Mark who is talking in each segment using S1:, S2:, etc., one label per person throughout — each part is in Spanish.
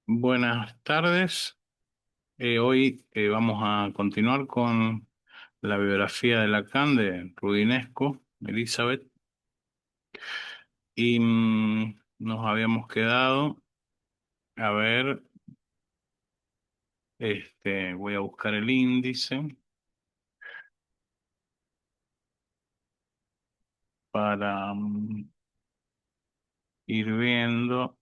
S1: Buenas tardes. Hoy vamos a continuar con la biografía de Lacan de Rudinesco, Elizabeth, y nos habíamos quedado, a ver, voy a buscar el índice para ir viendo.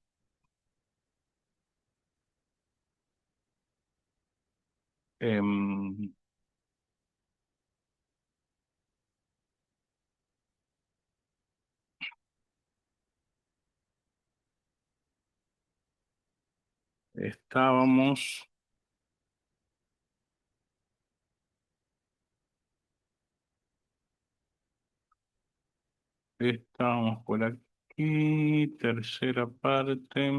S1: em, estábamos, estábamos por aquí, tercera parte.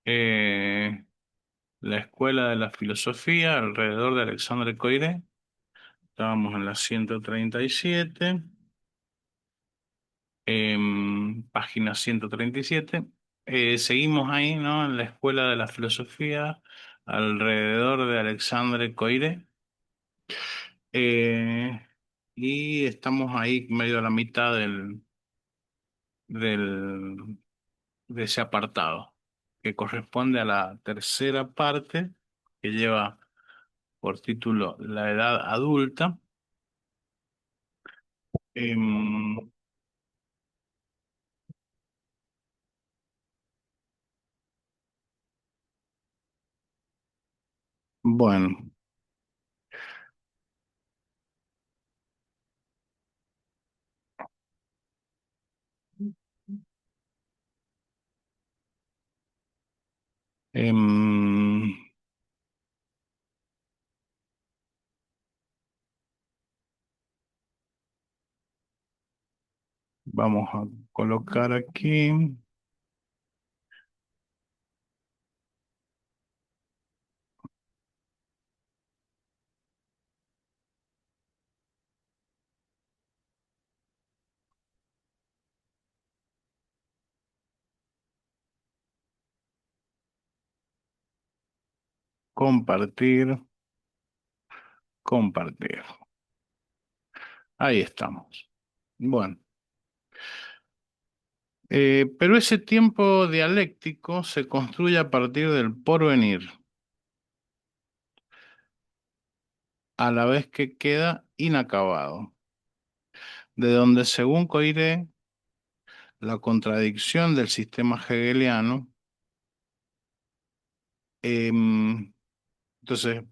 S1: Eh, la escuela de la filosofía alrededor de Alexandre Coiré. Estábamos en la 137, página 137. Seguimos ahí, ¿no? En la escuela de la filosofía alrededor de Alexandre Coiré. Eh, y estamos ahí medio a la mitad del, de ese apartado, que corresponde a la tercera parte, que lleva por título La edad adulta. Em, bueno, em, vamos a colocar aquí, compartir, compartir. Ahí estamos. Bueno, pero ese tiempo dialéctico se construye a partir del porvenir, a la vez que queda inacabado, de donde, según Coiré, la contradicción del sistema hegeliano, em, entonces,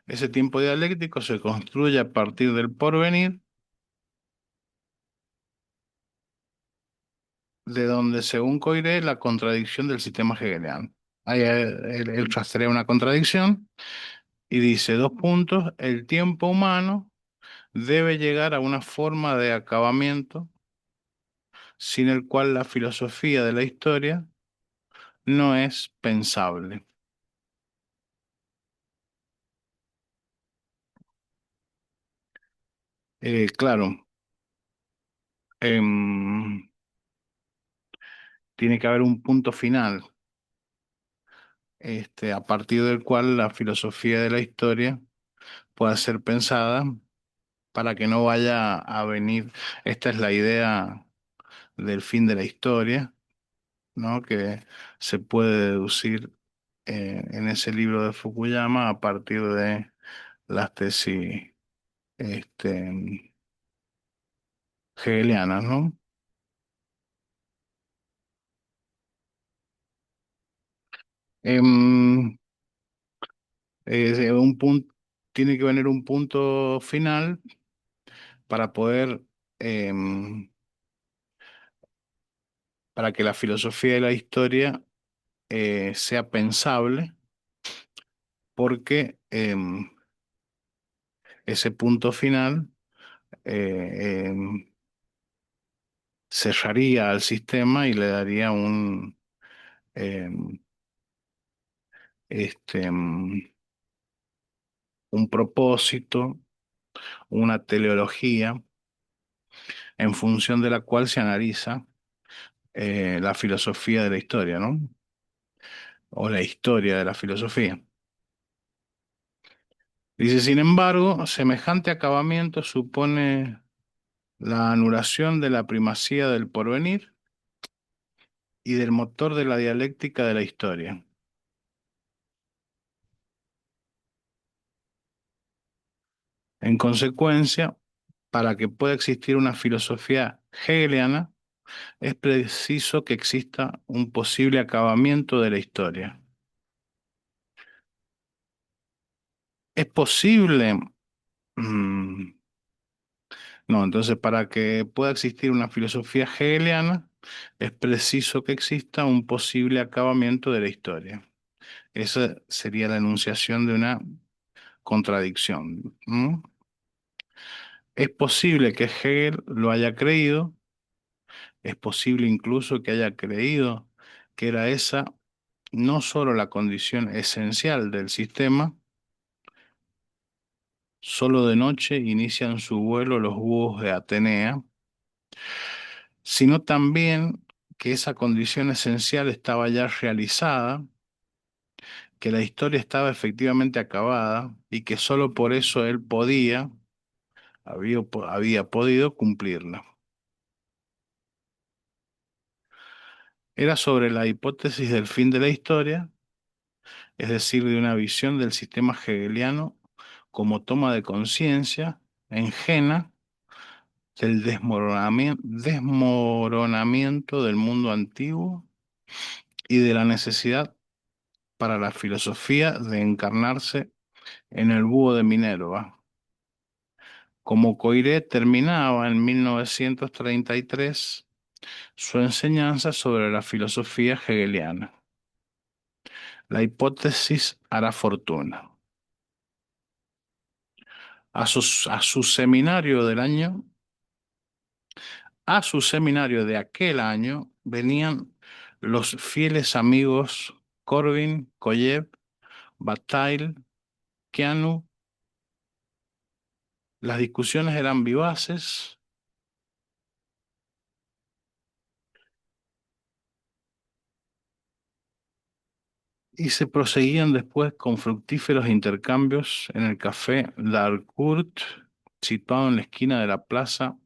S1: ese tiempo dialéctico se construye a partir del porvenir, de donde, según Coiré, la contradicción del sistema hegeliano. Ahí él rastrea una contradicción y dice, dos puntos, el tiempo humano debe llegar a una forma de acabamiento sin el cual la filosofía de la historia no es pensable. Claro, em, tiene que haber un punto final, a partir del cual la filosofía de la historia pueda ser pensada para que no vaya a venir. Esta es la idea del fin de la historia, ¿no? Que se puede deducir en ese libro de Fukuyama a partir de las tesis este, hegelianas, ¿no? Em, un punto, tiene que venir un punto final para poder, em, para que la filosofía de la historia sea pensable, porque ese punto final cerraría al sistema y le daría em, un propósito, una teleología, en función de la cual se analiza la filosofía de la historia, ¿no? O la historia de la filosofía. Dice, sin embargo, semejante acabamiento supone la anulación de la primacía del porvenir y del motor de la dialéctica de la historia. En consecuencia, para que pueda existir una filosofía hegeliana, es preciso que exista un posible acabamiento de la historia. ¿Es posible? Mm, no, entonces para que pueda existir una filosofía hegeliana, es preciso que exista un posible acabamiento de la historia. Esa sería la enunciación de una contradicción. Es posible que Hegel lo haya creído, es posible incluso que haya creído que era esa no solo la condición esencial del sistema, solo de noche inician su vuelo los búhos de Atenea, sino también que esa condición esencial estaba ya realizada, que la historia estaba efectivamente acabada y que solo por eso él había podido cumplirla. Era sobre la hipótesis del fin de la historia, es decir, de una visión del sistema hegeliano como toma de conciencia ajena del desmoronamiento del mundo antiguo y de la necesidad para la filosofía de encarnarse en el búho de Minerva. Como Coiré terminaba en 1933 su enseñanza sobre la filosofía hegeliana. La hipótesis hará fortuna. A su seminario del año, a su seminario de aquel año venían los fieles amigos Corbin, Koyev, Bataille, Keanu. Las discusiones eran vivaces y se proseguían después con fructíferos intercambios en el café L'Harcourt, situado en la esquina de la plaza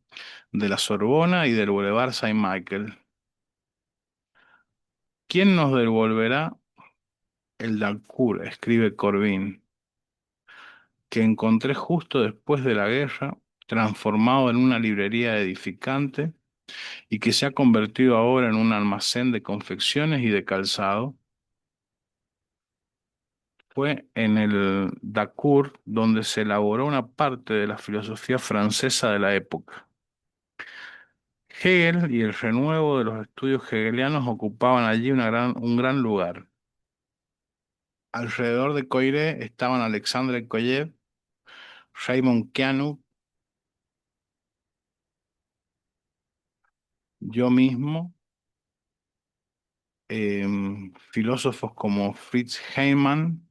S1: de la Sorbona y del Boulevard Saint-Michel. ¿Quién nos devolverá el L'Harcourt? Escribe Corbin, que encontré justo después de la guerra, transformado en una librería edificante y que se ha convertido ahora en un almacén de confecciones y de calzado. Fue en el Dacour donde se elaboró una parte de la filosofía francesa de la época. Hegel y el renuevo de los estudios hegelianos ocupaban allí un gran lugar. Alrededor de Coiré estaban Alexandre Koyev, Raymond Queneau, yo mismo, filósofos como Fritz Heimann,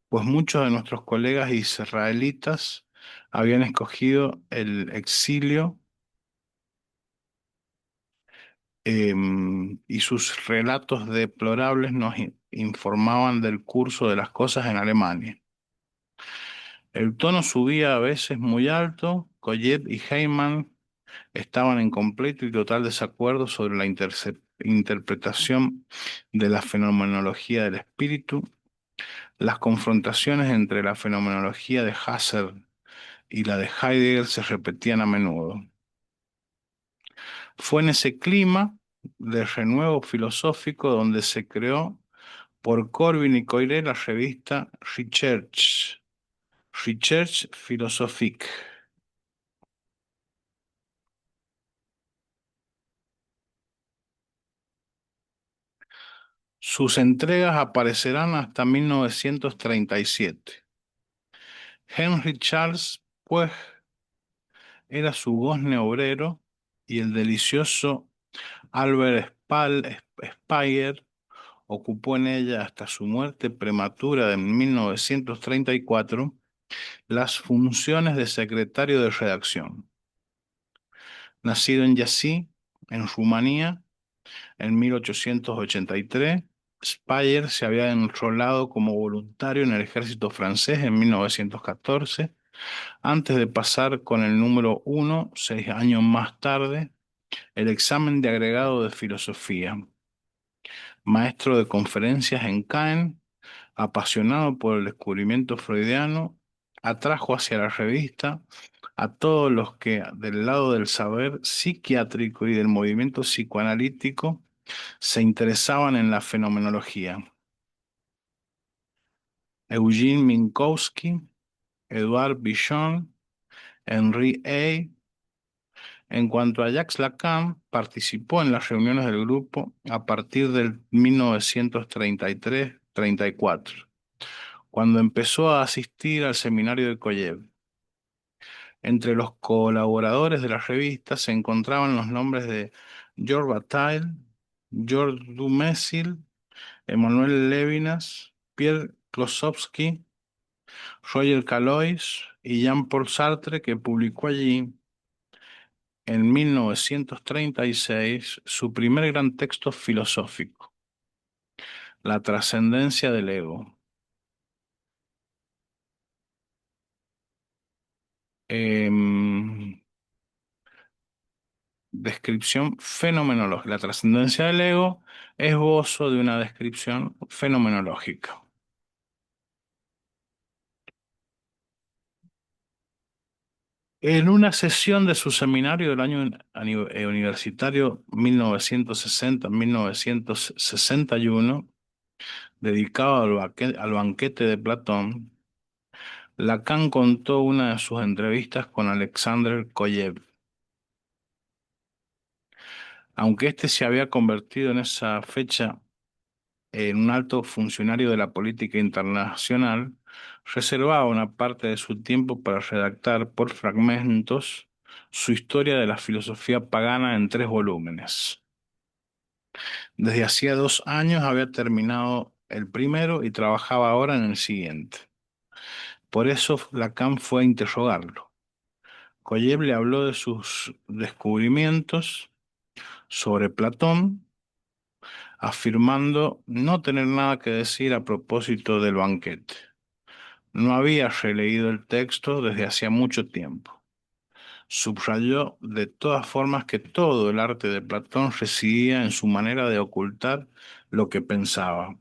S1: pues muchos de nuestros colegas israelitas habían escogido el exilio, y sus relatos deplorables nos informaban del curso de las cosas en Alemania. El tono subía a veces muy alto. Coyet y Heyman estaban en completo y total desacuerdo sobre la interpretación de la fenomenología del espíritu. Las confrontaciones entre la fenomenología de Husserl y la de Heidegger se repetían a menudo. Fue en ese clima de renuevo filosófico donde se creó por Corbin y Coiré la revista Recherche Philosophique. Sus entregas aparecerán hasta 1937. Henry Charles, pues, era su gozne obrero y el delicioso Albert Speyer ocupó en ella hasta su muerte prematura de 1934 las funciones de secretario de redacción. Nacido en Yassy, En Rumanía, en 1883, Speyer se había enrolado como voluntario en el ejército francés en 1914, antes de pasar con el número uno, 6 años más tarde, el examen de agregado de filosofía. Maestro de conferencias en Caen, apasionado por el descubrimiento freudiano, atrajo hacia la revista a todos los que, del lado del saber psiquiátrico y del movimiento psicoanalítico, se interesaban en la fenomenología. Eugene Minkowski, Edouard Bichon, Henri A. En cuanto a Jacques Lacan, participó en las reuniones del grupo a partir del 1933-34, cuando empezó a asistir al seminario de Koyev. Entre los colaboradores de la revista se encontraban los nombres de Georges Bataille, Georges Dumézil, Emmanuel Levinas, Pierre Klossowski, Roger Calois y Jean-Paul Sartre, que publicó allí en 1936 su primer gran texto filosófico, La trascendencia del ego. Em, Descripción fenomenológica. La trascendencia del ego, esbozo de una descripción fenomenológica. En una sesión de su seminario del año universitario 1960-1961, dedicado al banquete de Platón, Lacan contó una de sus entrevistas con Alexander Koyev. Aunque éste se había convertido en esa fecha en un alto funcionario de la política internacional, reservaba una parte de su tiempo para redactar por fragmentos su historia de la filosofía pagana en 3 volúmenes. Desde hacía 2 años había terminado el primero y trabajaba ahora en el siguiente. Por eso Lacan fue a interrogarlo. Koyev le habló de sus descubrimientos sobre Platón, afirmando no tener nada que decir a propósito del banquete. No había releído el texto desde hacía mucho tiempo. Subrayó de todas formas que todo el arte de Platón residía en su manera de ocultar lo que pensaba.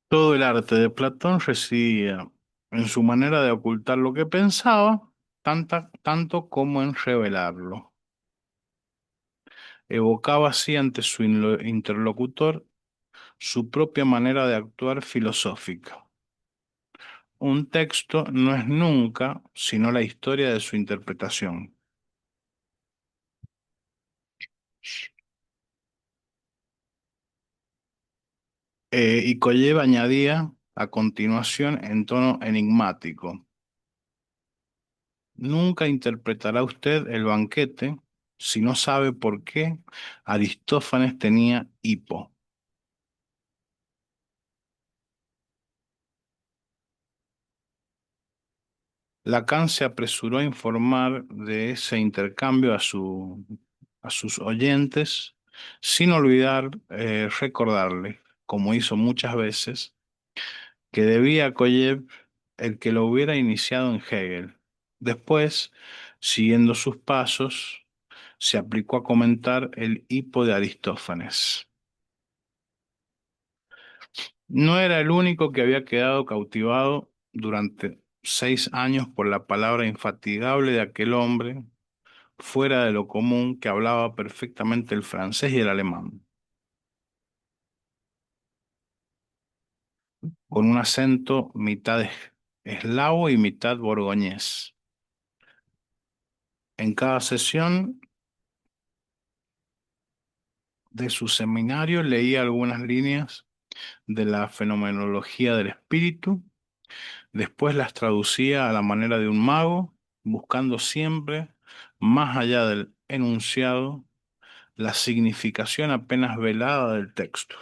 S1: Todo el arte de Platón residía en su manera de ocultar lo que pensaba, tanto como en revelarlo. Evocaba así ante su interlocutor su propia manera de actuar filosófica. Un texto no es nunca sino la historia de su interpretación. Y Koyev añadía a continuación en tono enigmático: Nunca interpretará usted el banquete si no sabe por qué Aristófanes tenía hipo. Lacan se apresuró a informar de ese intercambio a sus oyentes, sin olvidar recordarle, como hizo muchas veces, que debía a Koyev el que lo hubiera iniciado en Hegel. Después, siguiendo sus pasos, se aplicó a comentar el hipo de Aristófanes. No era el único que había quedado cautivado durante 6 años por la palabra infatigable de aquel hombre, fuera de lo común, que hablaba perfectamente el francés y el alemán, con un acento mitad eslavo y mitad borgoñés. En cada sesión de su seminario leía algunas líneas de la fenomenología del espíritu, después las traducía a la manera de un mago, buscando siempre, más allá del enunciado, la significación apenas velada del texto,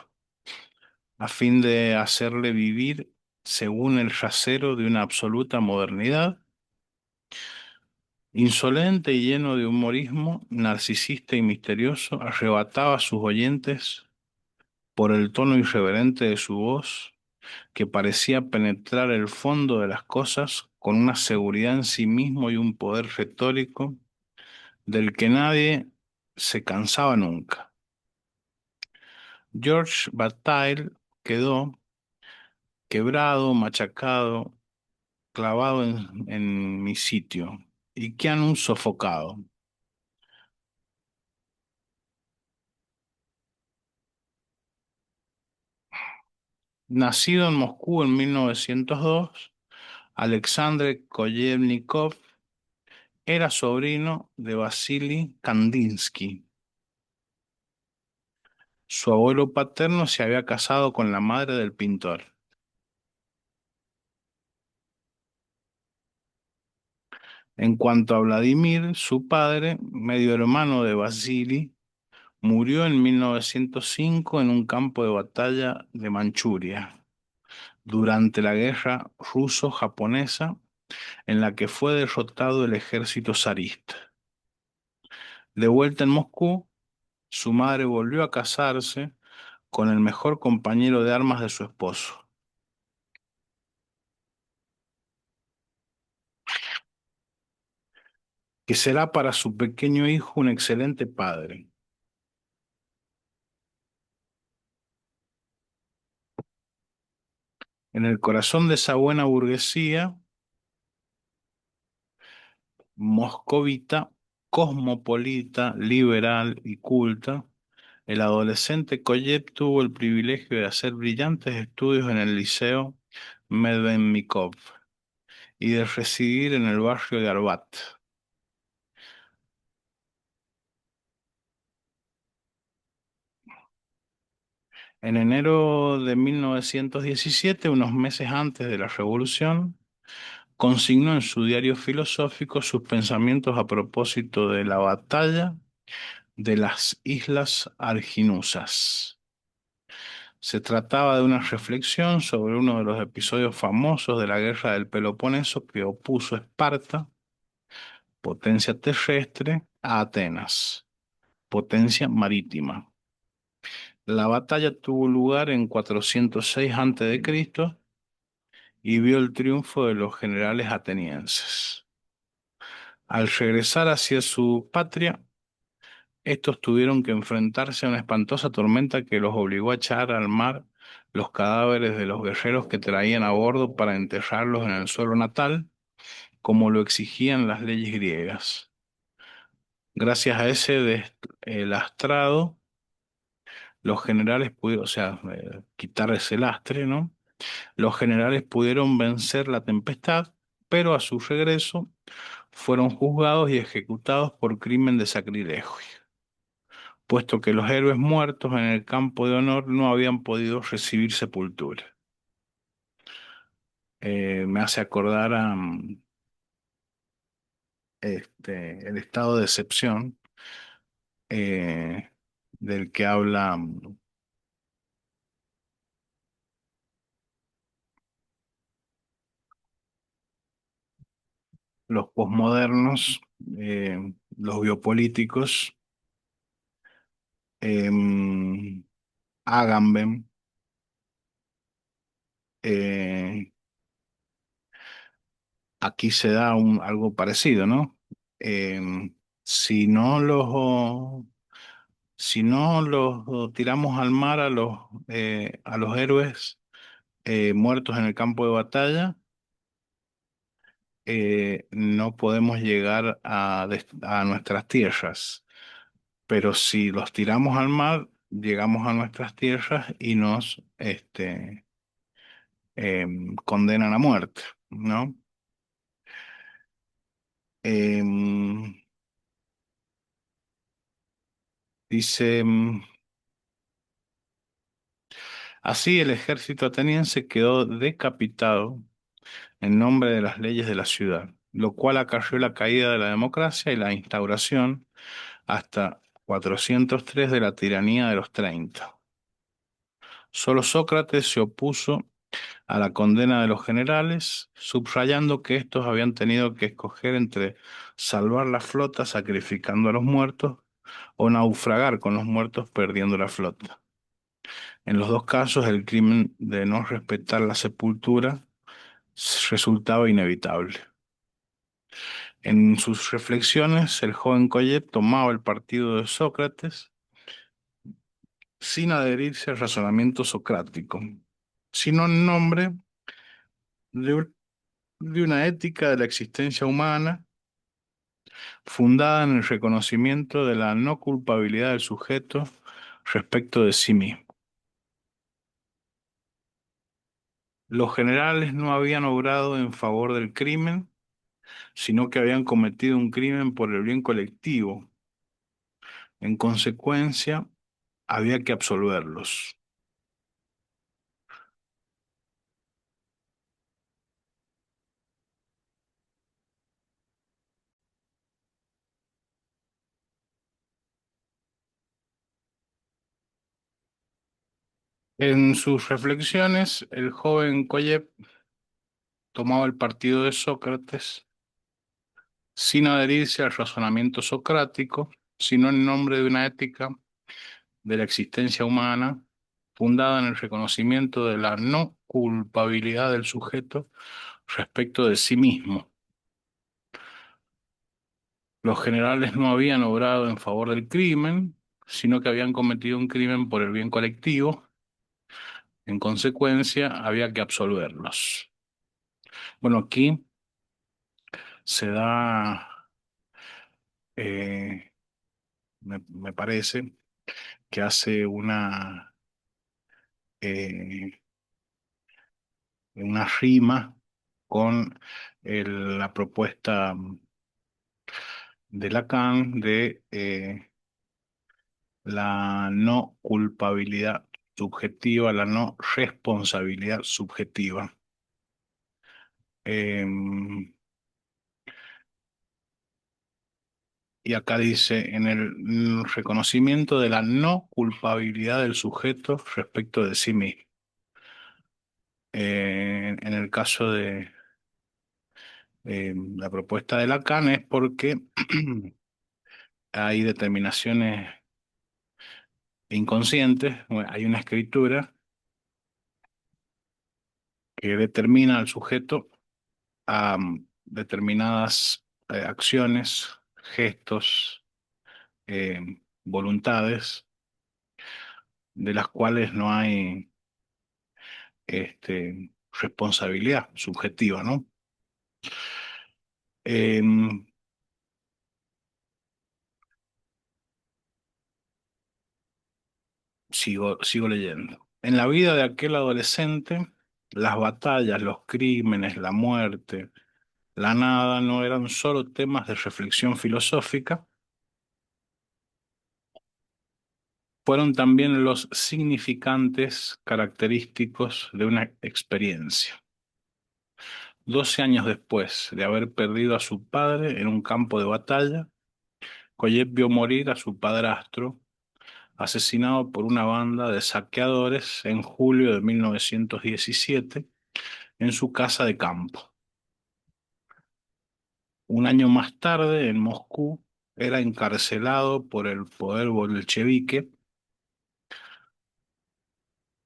S1: a fin de hacerle vivir según el rasero de una absoluta modernidad, insolente y lleno de humorismo, narcisista y misterioso, arrebataba a sus oyentes por el tono irreverente de su voz, que parecía penetrar el fondo de las cosas con una seguridad en sí mismo y un poder retórico del que nadie se cansaba nunca. George Bataille quedó quebrado, machacado, clavado en mi sitio, y Keanu sofocado. Nacido en Moscú en 1902, Alexandre Koyevnikov era sobrino de Vasily Kandinsky. Su abuelo paterno se había casado con la madre del pintor. En cuanto a Vladimir, su padre, medio hermano de Vasily, murió en 1905 en un campo de batalla de Manchuria, durante la guerra ruso-japonesa, en la que fue derrotado el ejército zarista. De vuelta en Moscú, su madre volvió a casarse con el mejor compañero de armas de su esposo, que será para su pequeño hijo un excelente padre. En el corazón de esa buena burguesía moscovita, cosmopolita, liberal y culta, el adolescente Koyev tuvo el privilegio de hacer brillantes estudios en el Liceo Medvednikov y de residir en el barrio de Arbat. En enero de 1917, unos meses antes de la revolución, consignó en su diario filosófico sus pensamientos a propósito de la batalla de las Islas Arginusas. Se trataba de una reflexión sobre uno de los episodios famosos de la Guerra del Peloponeso que opuso Esparta, potencia terrestre, a Atenas, potencia marítima. La batalla tuvo lugar en 406 a.C. y vio el triunfo de los generales atenienses. Al regresar hacia su patria, estos tuvieron que enfrentarse a una espantosa tormenta que los obligó a echar al mar los cadáveres de los guerreros que traían a bordo para enterrarlos en el suelo natal, como lo exigían las leyes griegas. Gracias a ese lastrado, los generales pudieron, o sea, quitar ese lastre, ¿no? Los generales pudieron vencer la tempestad, pero a su regreso fueron juzgados y ejecutados por crimen de sacrilegio, puesto que los héroes muertos en el campo de honor no habían podido recibir sepultura. Me hace acordar a el estado de excepción eh, del que habla los posmodernos, los biopolíticos, eh, Agamben, eh, aquí se da algo parecido, ¿no? Si no si no los tiramos al mar a los héroes muertos en el campo de batalla, no podemos llegar a nuestras tierras. Pero si los tiramos al mar, llegamos a nuestras tierras y nos condenan a muerte, ¿no? Em, dice, así el ejército ateniense quedó decapitado en nombre de las leyes de la ciudad, lo cual acarreó la caída de la democracia y la instauración hasta 403 de la tiranía de los 30. Solo Sócrates se opuso a la condena de los generales, subrayando que estos habían tenido que escoger entre salvar la flota sacrificando a los muertos o naufragar con los muertos perdiendo la flota. En los dos casos, el crimen de no respetar la sepultura resultaba inevitable. En sus reflexiones, el joven Collet tomaba el partido de Sócrates sin adherirse al razonamiento socrático, sino en nombre de, de una ética de la existencia humana fundada en el reconocimiento de la no culpabilidad del sujeto respecto de sí mismo. Los generales no habían obrado en favor del crimen, sino que habían cometido un crimen por el bien colectivo. En consecuencia, había que absolverlos. En sus reflexiones, el joven Koyev tomaba el partido de Sócrates sin adherirse al razonamiento socrático, sino en nombre de una ética de la existencia humana fundada en el reconocimiento de la no culpabilidad del sujeto respecto de sí mismo. Los generales no habían obrado en favor del crimen, sino que habían cometido un crimen por el bien colectivo. En consecuencia, había que absolverlos. Bueno, aquí se da, eh, me parece, que hace eh, una rima con la propuesta de Lacan de la no culpabilidad subjetiva, la no responsabilidad subjetiva. Em, y acá dice, en el reconocimiento de la no culpabilidad del sujeto respecto de sí mismo. En el caso de la propuesta de Lacan es porque hay determinaciones inconscientes, bueno, hay una escritura que determina al sujeto a determinadas acciones, gestos, voluntades, de las cuales no hay responsabilidad subjetiva, ¿no? Em, sigo leyendo. En la vida de aquel adolescente, las batallas, los crímenes, la muerte, la nada no eran solo temas de reflexión filosófica, fueron también los significantes característicos de una experiencia. 12 años después de haber perdido a su padre en un campo de batalla, Collet vio morir a su padrastro, asesinado por una banda de saqueadores en julio de 1917 en su casa de campo. Un año más tarde, en Moscú, era encarcelado por el poder bolchevique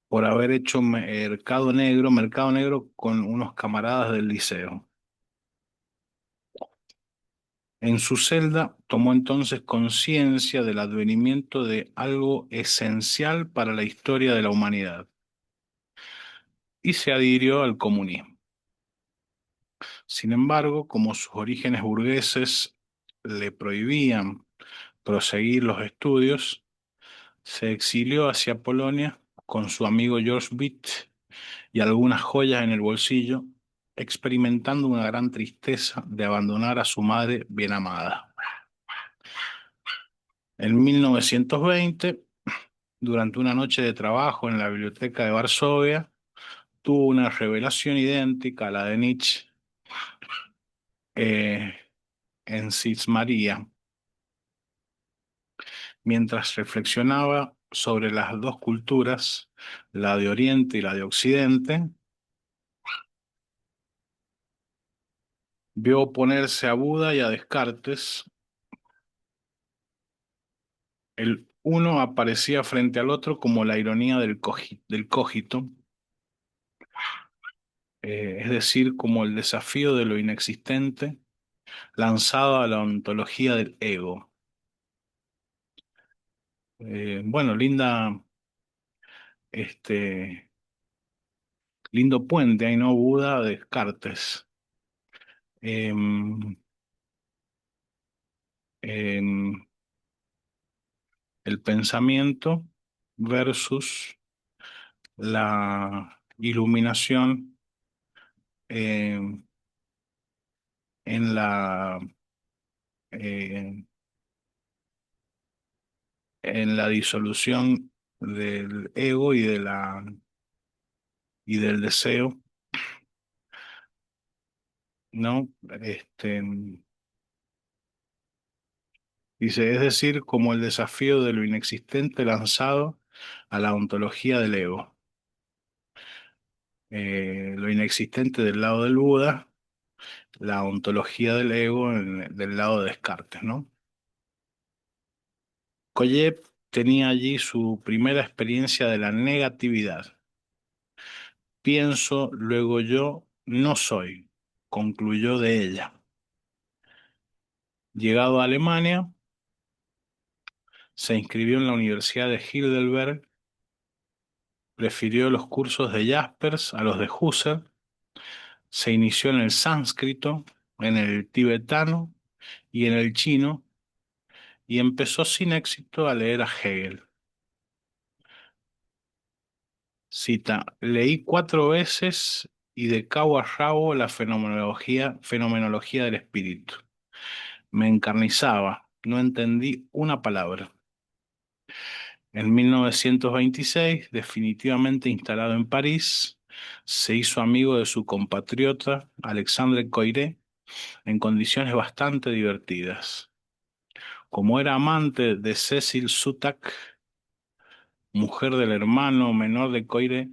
S1: por haber hecho mercado negro con unos camaradas del liceo. En su celda tomó entonces conciencia del advenimiento de algo esencial para la historia de la humanidad y se adhirió al comunismo. Sin embargo, como sus orígenes burgueses le prohibían proseguir los estudios, se exilió hacia Polonia con su amigo George Bitt y algunas joyas en el bolsillo, experimentando una gran tristeza de abandonar a su madre bien amada. En 1920, durante una noche de trabajo en la biblioteca de Varsovia, tuvo una revelación idéntica a la de Nietzsche eh, en Sis María. Mientras reflexionaba sobre las dos culturas, la de Oriente y la de Occidente, vio oponerse a Buda y a Descartes. El uno aparecía frente al otro como la ironía del cogito, es decir, como el desafío de lo inexistente lanzado a la ontología del ego. Bueno, este, lindo puente, ahí no Buda, Descartes. Em, em, el pensamiento versus la iluminación em, en eh, en la disolución del ego y del deseo, ¿no? Dice, es decir, como el desafío de lo inexistente lanzado a la ontología del ego. Lo inexistente del lado del Buda, la ontología del ego del lado de Descartes, ¿no? Koyev tenía allí su primera experiencia de la negatividad. Pienso, luego yo no soy, concluyó de ella. Llegado a Alemania, se inscribió en la Universidad de Heidelberg, prefirió los cursos de Jaspers a los de Husserl, se inició en el sánscrito, en el tibetano y en el chino, y empezó sin éxito a leer a Hegel. Cita, leí 4 veces y de cabo a rabo la fenomenología del espíritu. Me encarnizaba, no entendí una palabra. En 1926, definitivamente instalado en París, se hizo amigo de su compatriota Alexandre Coiré en condiciones bastante divertidas. Como era amante de Cecil Sutak, mujer del hermano menor de Coiré,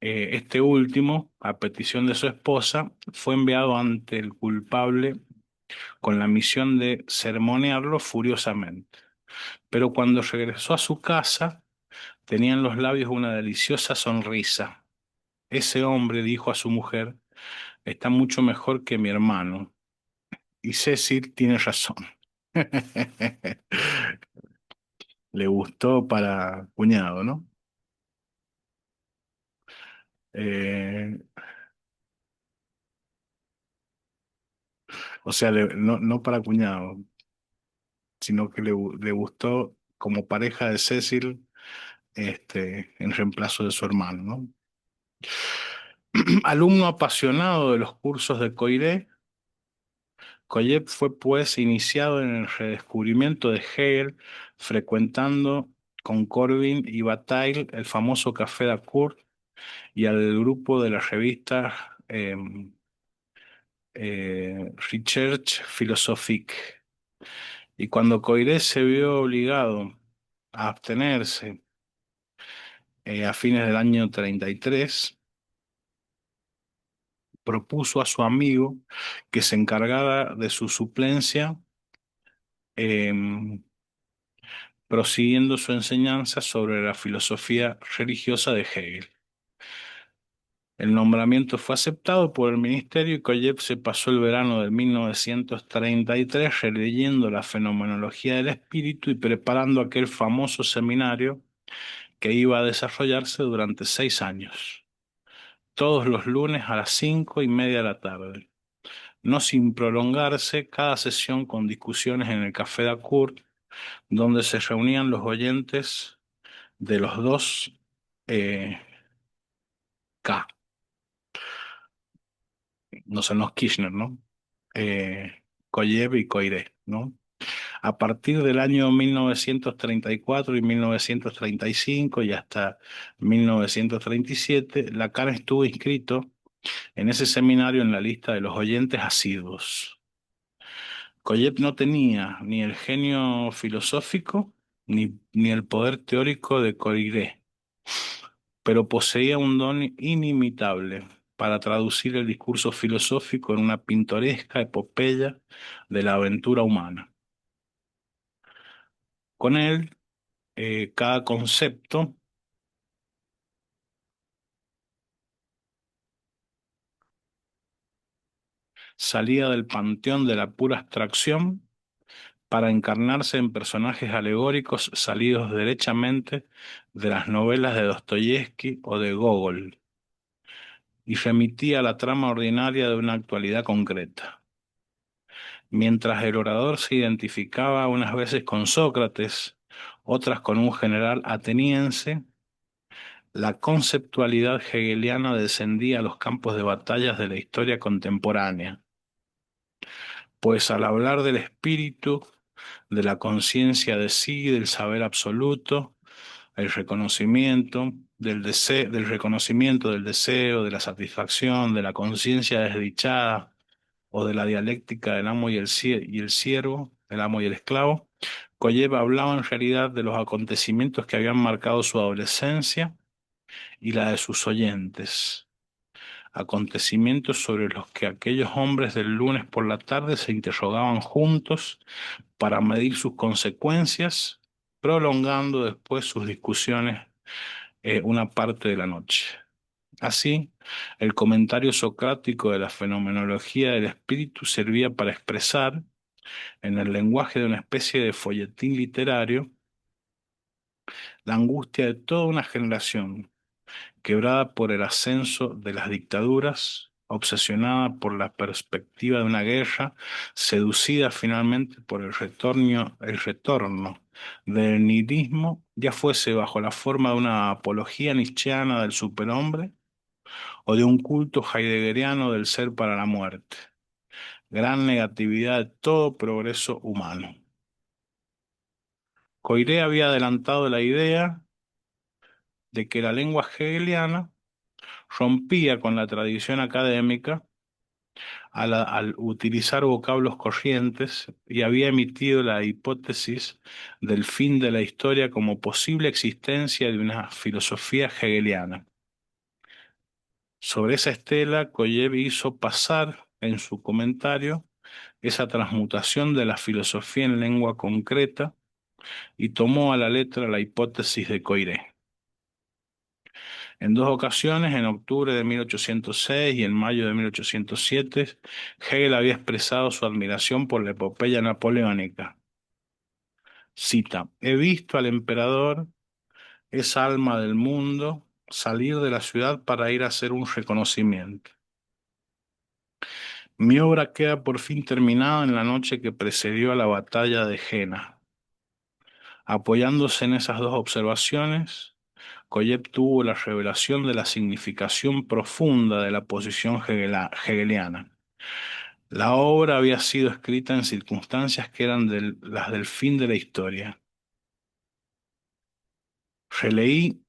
S1: este último, a petición de su esposa, fue enviado ante el culpable con la misión de sermonearlo furiosamente. Pero cuando regresó a su casa, tenía en los labios una deliciosa sonrisa. Ese hombre, dijo a su mujer, está mucho mejor que mi hermano. Y Cecil tiene razón. Le gustó para cuñado, ¿no? Eh, o sea, no, no para cuñado, sino que le gustó como pareja de Cecil, en reemplazo de su hermano, ¿no? Alumno apasionado de los cursos de Coiré, Collet fue pues iniciado en el redescubrimiento de Hegel, frecuentando con Corbin y Bataille el famoso Café de Kurt y al grupo de la revista Recherche Philosophique. Y cuando Coiré se vio obligado a abstenerse a fines del año 33, propuso a su amigo que se encargara de su suplencia, em, prosiguiendo su enseñanza sobre la filosofía religiosa de Hegel. El nombramiento fue aceptado por el ministerio y Koyev se pasó el verano de 1933 releyendo la fenomenología del espíritu y preparando aquel famoso seminario que iba a desarrollarse durante 6 años, todos los lunes a las 5:30 de la tarde, no sin prolongarse cada sesión con discusiones en el Café de Kurt, donde se reunían los oyentes de los dos eh, K, no son los Kirchner, ¿no? Koyev y Coiré, ¿no? A partir del año 1934 y 1935 y hasta 1937, Lacan estuvo inscrito en ese seminario en la lista de los oyentes asiduos. Koyev no tenía ni el genio filosófico ni el poder teórico de Coiré, pero poseía un don inimitable para traducir el discurso filosófico en una pintoresca epopeya de la aventura humana. Con él, cada concepto salía del panteón de la pura abstracción para encarnarse en personajes alegóricos salidos derechamente de las novelas de Dostoyevsky o de Gogol, y remitía a la trama ordinaria de una actualidad concreta. Mientras el orador se identificaba unas veces con Sócrates, otras con un general ateniense, la conceptualidad hegeliana descendía a los campos de batallas de la historia contemporánea, pues al hablar del espíritu, de la conciencia de sí, del saber absoluto, el reconocimiento del reconocimiento del deseo, de la satisfacción, de la conciencia desdichada o de la dialéctica del amo y el siervo, el amo y el esclavo, Koyev hablaba en realidad de los acontecimientos que habían marcado su adolescencia y la de sus oyentes, acontecimientos sobre los que aquellos hombres del lunes por la tarde se interrogaban juntos para medir sus consecuencias, prolongando después sus discusiones una parte de la noche. Así, el comentario socrático de la fenomenología del espíritu servía para expresar, en el lenguaje de una especie de folletín literario, la angustia de toda una generación, quebrada por el ascenso de las dictaduras, obsesionada por la perspectiva de una guerra, seducida finalmente por el retorno del nihilismo, ya fuese bajo la forma de una apología nietzscheana del superhombre o de un culto heideggeriano del ser para la muerte, gran negatividad de todo progreso humano. Coiré había adelantado la idea de que la lengua hegeliana rompía con la tradición académica al utilizar vocablos corrientes y había emitido la hipótesis del fin de la historia como posible existencia de una filosofía hegeliana. Sobre esa estela, Koyev hizo pasar en su comentario esa transmutación de la filosofía en lengua concreta y tomó a la letra la hipótesis de Coiré. En dos ocasiones, en octubre de 1806 y en mayo de 1807, Hegel había expresado su admiración por la epopeya napoleónica. Cita: "He visto al emperador, esa alma del mundo, salir de la ciudad para ir a hacer un reconocimiento. Mi obra queda por fin terminada en la noche que precedió a la batalla de Jena". Apoyándose en esas dos observaciones, Koyev tuvo la revelación de la significación profunda de la posición hegeliana. La obra había sido escrita en circunstancias que eran las del fin de la historia. Releí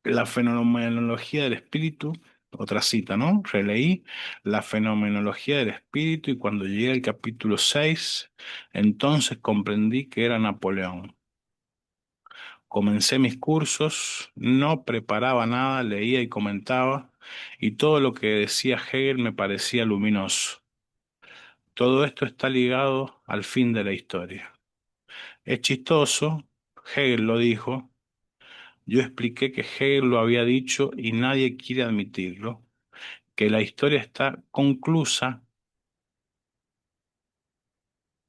S1: la fenomenología del espíritu, otra cita, ¿no? Releí la fenomenología del espíritu y cuando llegué al capítulo 6, entonces comprendí que era Napoleón. Comencé mis cursos, no preparaba nada, leía y comentaba, y todo lo que decía Hegel me parecía luminoso. Todo esto está ligado al fin de la historia. Es chistoso, Hegel lo dijo, yo expliqué que Hegel lo había dicho y nadie quiere admitirlo, que la historia está conclusa,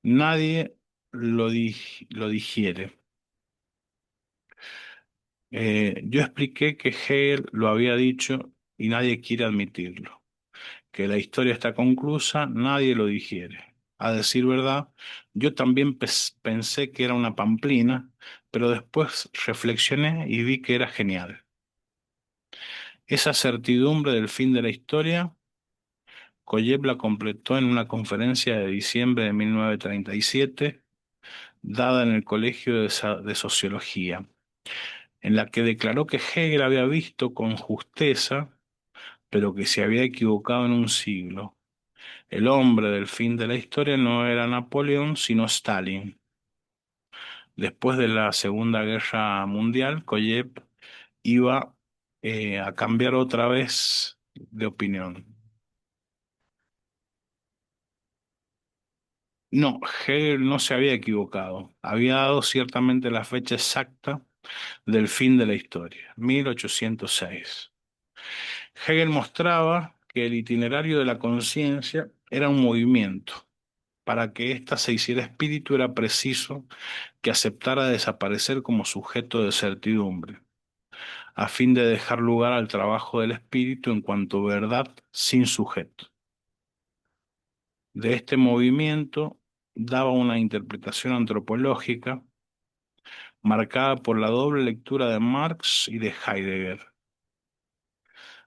S1: nadie lo digiere. Yo expliqué que Hegel lo había dicho y nadie quiere admitirlo, que la historia está conclusa, nadie lo digiere. A decir verdad, yo también pensé que era una pamplina, pero después reflexioné y vi que era genial. Esa certidumbre del fin de la historia, Koyev la completó en una conferencia de diciembre de 1937, dada en el Colegio de Sociología, en la que declaró que Hegel había visto con justeza, pero que se había equivocado en un siglo, El hombre del fin de la historia no era Napoleón, sino Stalin. Después de la Segunda Guerra Mundial, Koyev iba a cambiar otra vez de opinión. No, Hegel no se había equivocado. Había dado ciertamente la fecha exacta del fin de la historia, 1806. Hegel mostraba que el itinerario de la conciencia era un movimiento. Para que ésta se hiciera espíritu era preciso que aceptara desaparecer como sujeto de certidumbre, a fin de dejar lugar al trabajo del espíritu en cuanto verdad sin sujeto. De este movimiento daba una interpretación antropológica marcada por la doble lectura de Marx y de Heidegger.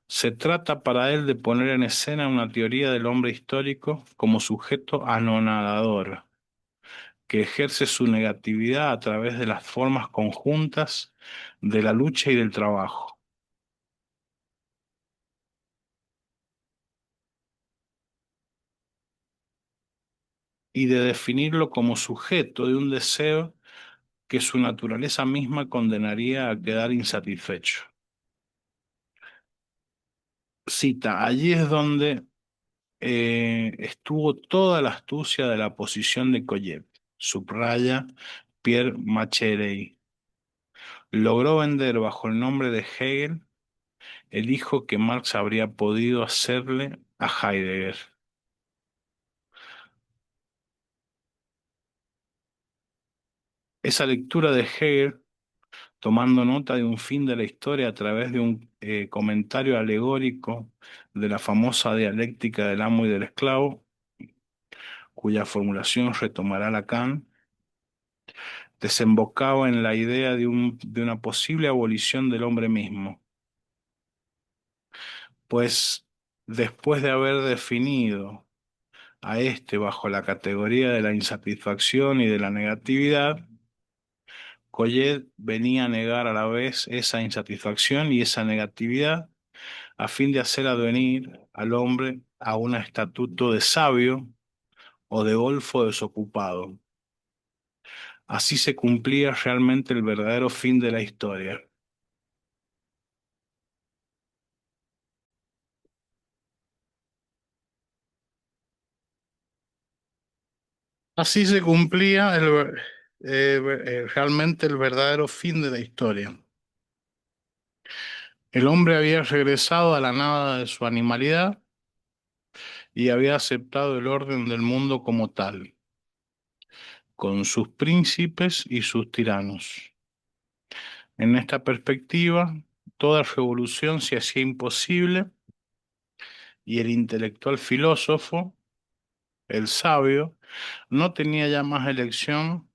S1: Se trata para él de poner en escena una teoría del hombre histórico como sujeto anonadador, que ejerce su negatividad a través de las formas conjuntas de la lucha y del trabajo, y de definirlo como sujeto de un deseo que su naturaleza misma condenaría a quedar insatisfecho. Cita, allí es donde estuvo toda la astucia de la posición de Collet, subraya Pierre Macherey. Logró vender bajo el nombre de Hegel el hijo que Marx habría podido hacerle a Heidegger. Esa lectura de Hegel, tomando nota de un fin de la historia a través de un comentario alegórico de la famosa dialéctica del amo y del esclavo, cuya formulación retomará Lacan, desembocaba en la idea de una posible abolición del hombre mismo, pues después de haber definido a éste bajo la categoría de la insatisfacción y de la negatividad, Collet venía a negar a la vez esa insatisfacción y esa negatividad a fin de hacer advenir al hombre a un estatuto de sabio o de golfo desocupado. Así se cumplía realmente el verdadero fin de la historia. Así se cumplía realmente el verdadero fin de la historia. El hombre había regresado a la nada de su animalidad y había aceptado el orden del mundo como tal, con sus príncipes y sus tiranos. En esta perspectiva, toda revolución se hacía imposible y el intelectual filósofo, el sabio, no tenía ya más elección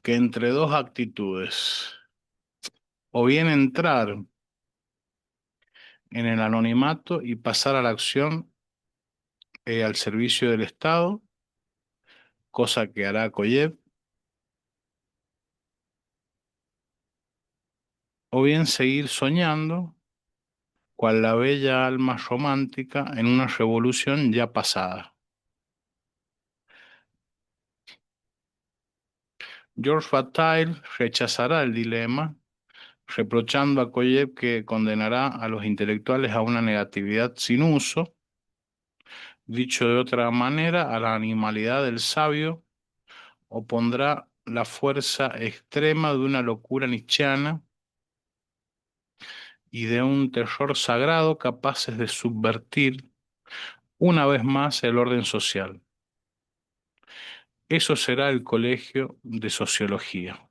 S1: que entre dos actitudes: o bien entrar en el anonimato y pasar a la acción al servicio del Estado, cosa que hará Koyev, o bien seguir soñando, cual la bella alma romántica en una revolución ya pasada. George Bataille rechazará el dilema, reprochando a Koyev que condenará a los intelectuales a una negatividad sin uso, dicho de otra manera, a la animalidad del sabio opondrá la fuerza extrema de una locura nietzscheana y de un terror sagrado capaces de subvertir una vez más el orden social. Eso será el Colegio de Sociología.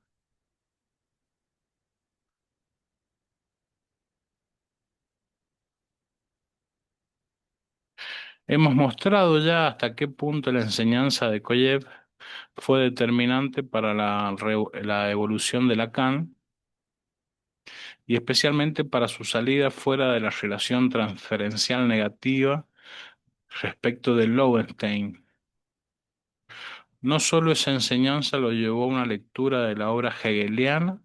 S1: Hemos mostrado ya hasta qué punto la enseñanza de Koyev fue determinante para la evolución de Lacan y especialmente para su salida fuera de la relación transferencial negativa respecto de Lowenstein. No solo esa enseñanza lo llevó a una lectura de la obra hegeliana,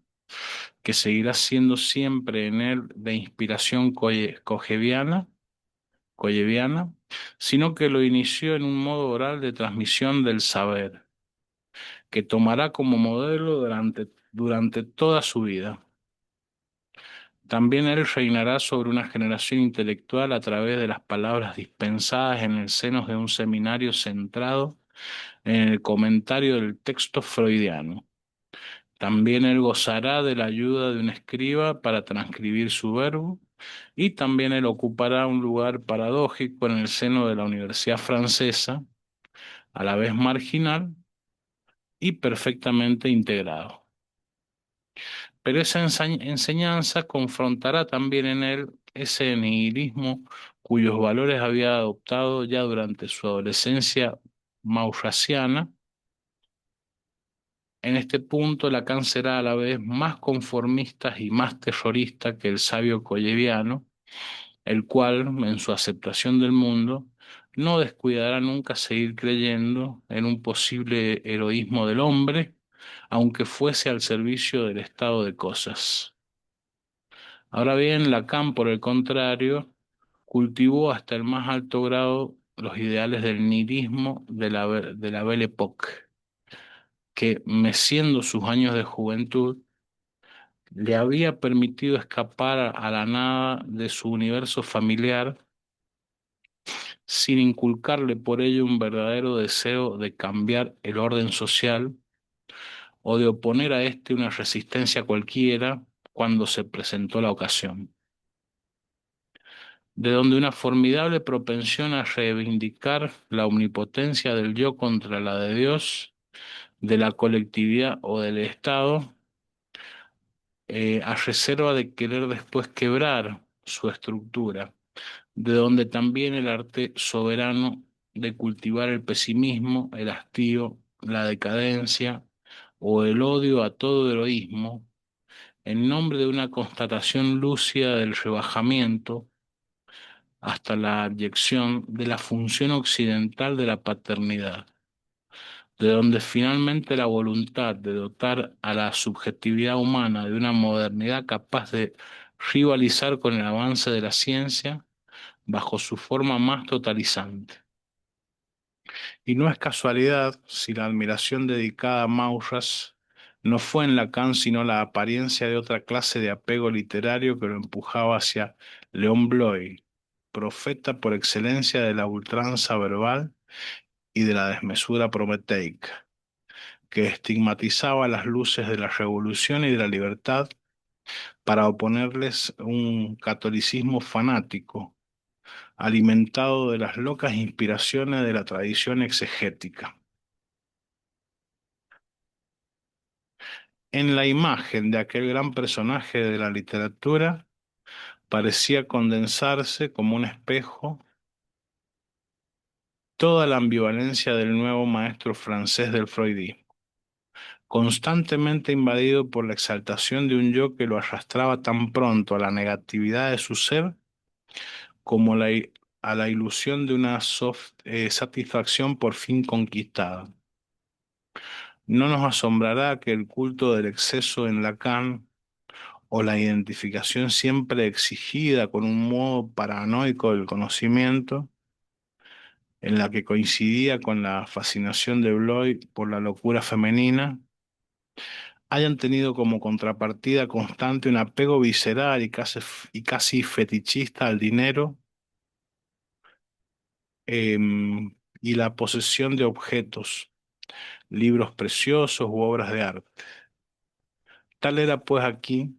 S1: que seguirá siendo siempre en él de inspiración cogeviana, coyeviana, sino que lo inició en un modo oral de transmisión del saber, que tomará como modelo durante toda su vida. También él reinará sobre una generación intelectual a través de las palabras dispensadas en el seno de un seminario centrado en el comentario del texto freudiano. También él gozará de la ayuda de un escriba para transcribir su verbo, y también él ocupará un lugar paradójico en el seno de la Universidad Francesa, a la vez marginal y perfectamente integrado. Pero esa enseñanza confrontará también en él ese nihilismo cuyos valores había adoptado ya durante su adolescencia mauthasiana. En este punto, Lacan será a la vez más conformista y más terrorista que el sabio coyeviano, el cual, en su aceptación del mundo, no descuidará nunca seguir creyendo en un posible heroísmo del hombre, aunque fuese al servicio del estado de cosas. Ahora bien, Lacan, por el contrario, cultivó hasta el más alto grado los ideales del nihilismo de la Belle Époque, que, meciendo sus años de juventud, le había permitido escapar a la nada de su universo familiar sin inculcarle por ello un verdadero deseo de cambiar el orden social o de oponer a éste una resistencia cualquiera cuando se presentó la ocasión. De donde una formidable propensión a reivindicar la omnipotencia del yo contra la de Dios, de la colectividad o del Estado, a reserva de querer después quebrar su estructura, de donde también el arte soberano de cultivar el pesimismo, el hastío, la decadencia o el odio a todo heroísmo, en nombre de una constatación lúcida del rebajamiento hasta la abyección de la función occidental de la paternidad, de donde finalmente la voluntad de dotar a la subjetividad humana de una modernidad capaz de rivalizar con el avance de la ciencia bajo su forma más totalizante. Y no es casualidad si la admiración dedicada a Maurras no fue en Lacan sino la apariencia de otra clase de apego literario que lo empujaba hacia León Bloy, profeta por excelencia de la ultranza verbal y de la desmesura prometeica, que estigmatizaba las luces de la revolución y de la libertad para oponerles un catolicismo fanático, alimentado de las locas inspiraciones de la tradición exegética. En la imagen de aquel gran personaje de la literatura parecía condensarse como un espejo toda la ambivalencia del nuevo maestro francés del freudismo, constantemente invadido por la exaltación de un yo que lo arrastraba tan pronto a la negatividad de su ser como a la ilusión de una satisfacción por fin conquistada. No nos asombrará que el culto del exceso en Lacan o la identificación siempre exigida con un modo paranoico del conocimiento, en la que coincidía con la fascinación de Bloy por la locura femenina, hayan tenido como contrapartida constante un apego visceral y casi fetichista al dinero, y la posesión de objetos, libros preciosos u obras de arte. Tal era pues aquí,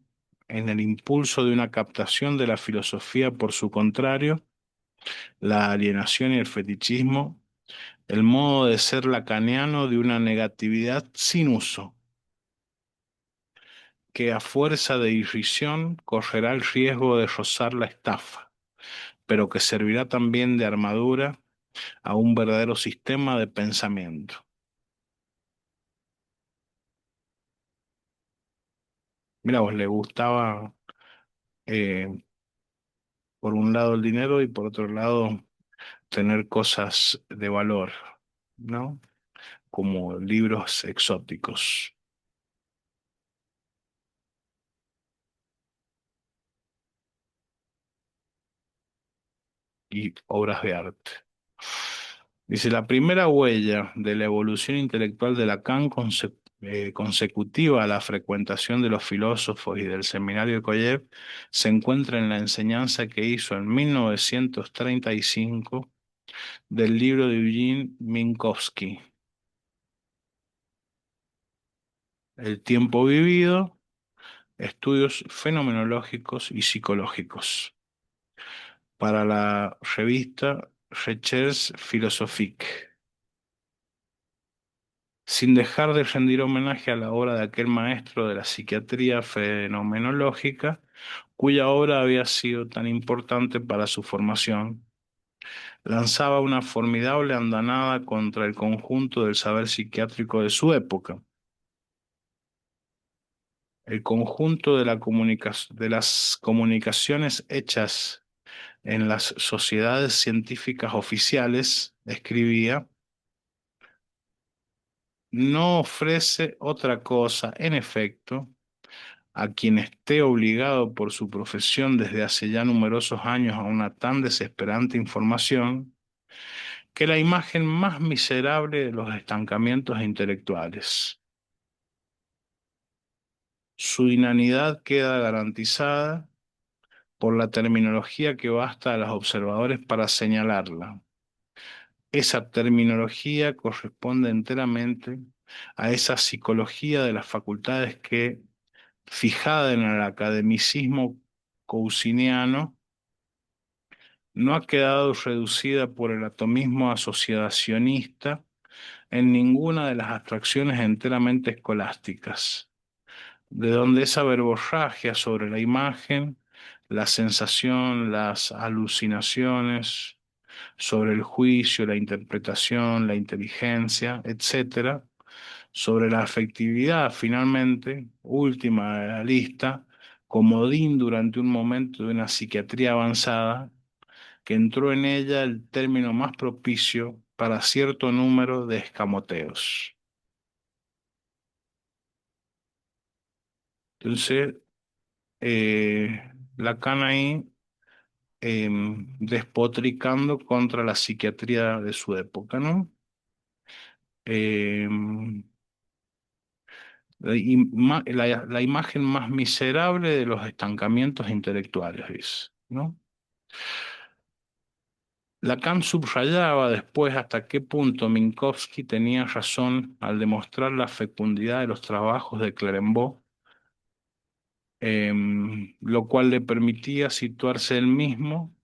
S1: en el impulso de una captación de la filosofía por su contrario, la alienación y el fetichismo, el modo de ser lacaniano de una negatividad sin uso, que a fuerza de irrisión correrá el riesgo de rozar la estafa, pero que servirá también de armadura a un verdadero sistema de pensamiento. Mira, vos le gustaba, eh, por un lado el dinero y por otro lado tener cosas de valor, ¿no? Como libros exóticos. y obras de arte. Dice, la primera huella de la evolución intelectual de Lacan consecutiva a la frecuentación de los filósofos y del seminario de Koyev se encuentra en la enseñanza que hizo en 1935 del libro de Eugene Minkowski, El tiempo vivido, estudios fenomenológicos y psicológicos, para la revista Recherche Philosophique, sin dejar de rendir homenaje a la obra de aquel maestro de la psiquiatría fenomenológica, cuya obra había sido tan importante para su formación. Lanzaba una formidable andanada contra el conjunto del saber psiquiátrico de su época, el conjunto de de las comunicaciones hechas en las sociedades científicas oficiales, escribía, no ofrece otra cosa, en efecto, a quien esté obligado por su profesión desde hace ya numerosos años a una tan desesperante información, que la imagen más miserable de los estancamientos intelectuales. Su inanidad queda garantizada por la terminología que basta a los observadores para señalarla. Esa terminología corresponde enteramente a esa psicología de las facultades que, fijada en el academicismo cousineano, no ha quedado reducida por el atomismo asociacionista en ninguna de las abstracciones enteramente escolásticas, de donde esa verborragia sobre la imagen, la sensación, las alucinaciones, sobre el juicio, la interpretación, la inteligencia, etcétera, sobre la afectividad, finalmente, última de la lista, comodín durante un momento de una psiquiatría avanzada, que entró en ella el término más propicio para cierto número de escamoteos. Entonces, Lacan ahí despotricando contra la psiquiatría de su época, ¿no? Eh, la imagen más miserable de los estancamientos intelectuales, dice, ¿no? Lacan subrayaba después hasta qué punto Minkowski tenía razón al demostrar la fecundidad de los trabajos de Clermont, lo cual le permitía situarse él mismo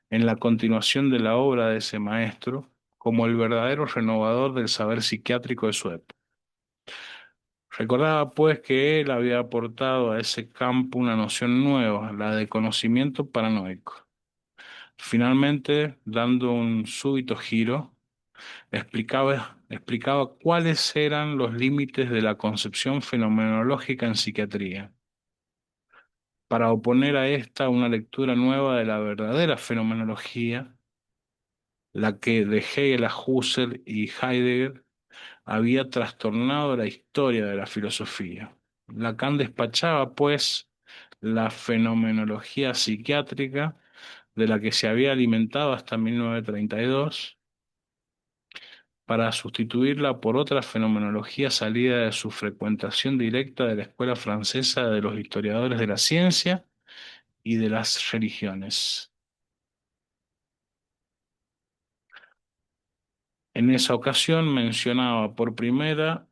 S1: en la continuación de la obra de ese maestro como el verdadero renovador del saber psiquiátrico de su época. Recordaba pues que él había aportado a ese campo una noción nueva, la de conocimiento paranoico. Finalmente, dando un súbito giro, explicaba cuáles eran los límites de la concepción fenomenológica en psiquiatría, para oponer a esta una lectura nueva de la verdadera fenomenología, la que de Hegel a Husserl y Heidegger había trastornado la historia de la filosofía. Lacan despachaba, pues, la fenomenología psiquiátrica de la que se había alimentado hasta 1932 para sustituirla por otra fenomenología salida de su frecuentación directa de la escuela francesa de los historiadores de la ciencia y de las religiones. En esa ocasión mencionaba por primera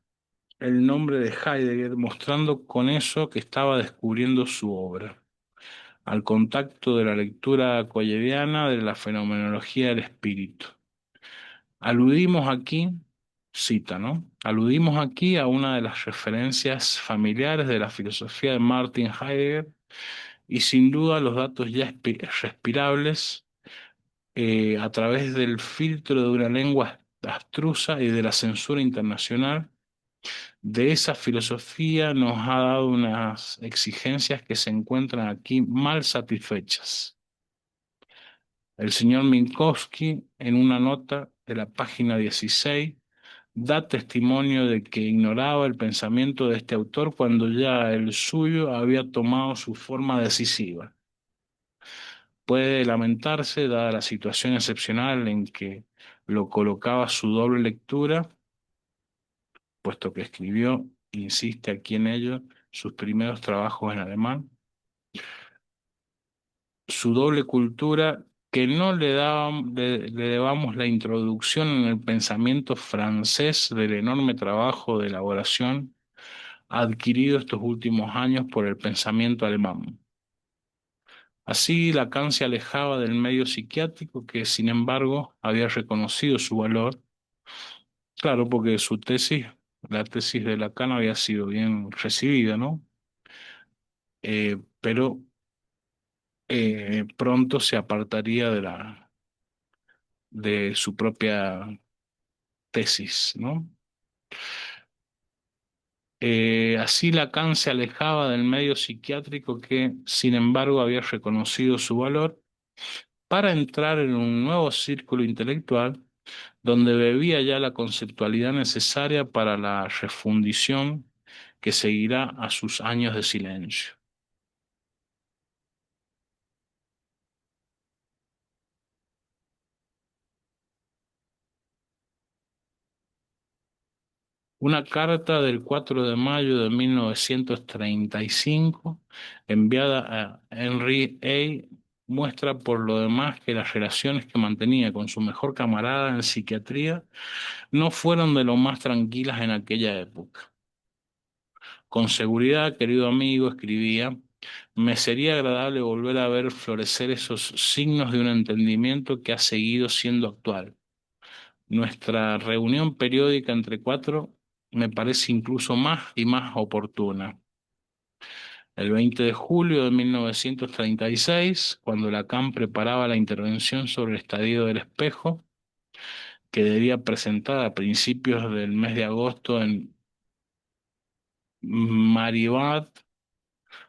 S1: el nombre de Heidegger, mostrando con eso que estaba descubriendo su obra, al contacto de la lectura coyeriana de la fenomenología del espíritu. Aludimos aquí, cita, ¿no? Aludimos aquí a una de las referencias familiares de la filosofía de Martin Heidegger y sin duda los datos ya respirables a través del filtro de una lengua abstrusa y de la censura internacional de esa filosofía nos ha dado unas exigencias que se encuentran aquí mal satisfechas. El señor Minkowski, en una nota de la página 16, da testimonio de que ignoraba el pensamiento de este autor cuando ya el suyo había tomado su forma decisiva. Puede lamentarse, dada la situación excepcional en que lo colocaba su doble lectura, puesto que escribió, insiste aquí en ello, sus primeros trabajos en alemán, su doble cultura, que no le debamos la introducción en el pensamiento francés del enorme trabajo de elaboración adquirido estos últimos años por el pensamiento alemán. Así, Lacan se alejaba del medio psiquiátrico que, sin embargo, había reconocido su valor, claro, porque su tesis, la tesis de Lacan había sido bien recibida, ¿no? Pero pronto se apartaría de su propia tesis, ¿no? Así Lacan se alejaba del medio psiquiátrico que, sin embargo, había reconocido su valor para entrar en un nuevo círculo intelectual donde bebía ya la conceptualidad necesaria para la refundición que seguirá a sus años de silencio. Una carta del 4 de mayo de 1935, enviada a Henry A., muestra por lo demás que las relaciones que mantenía con su mejor camarada en psiquiatría no fueron de lo más tranquilas en aquella época. Con seguridad, querido amigo, escribía, me sería agradable volver a ver florecer esos signos de un entendimiento que ha seguido siendo actual. Nuestra reunión periódica entre cuatro me parece incluso más y más oportuna. El 20 de julio de 1936, cuando Lacan preparaba la intervención sobre el estadio del espejo, que debía presentar a principios del mes de agosto en Maribat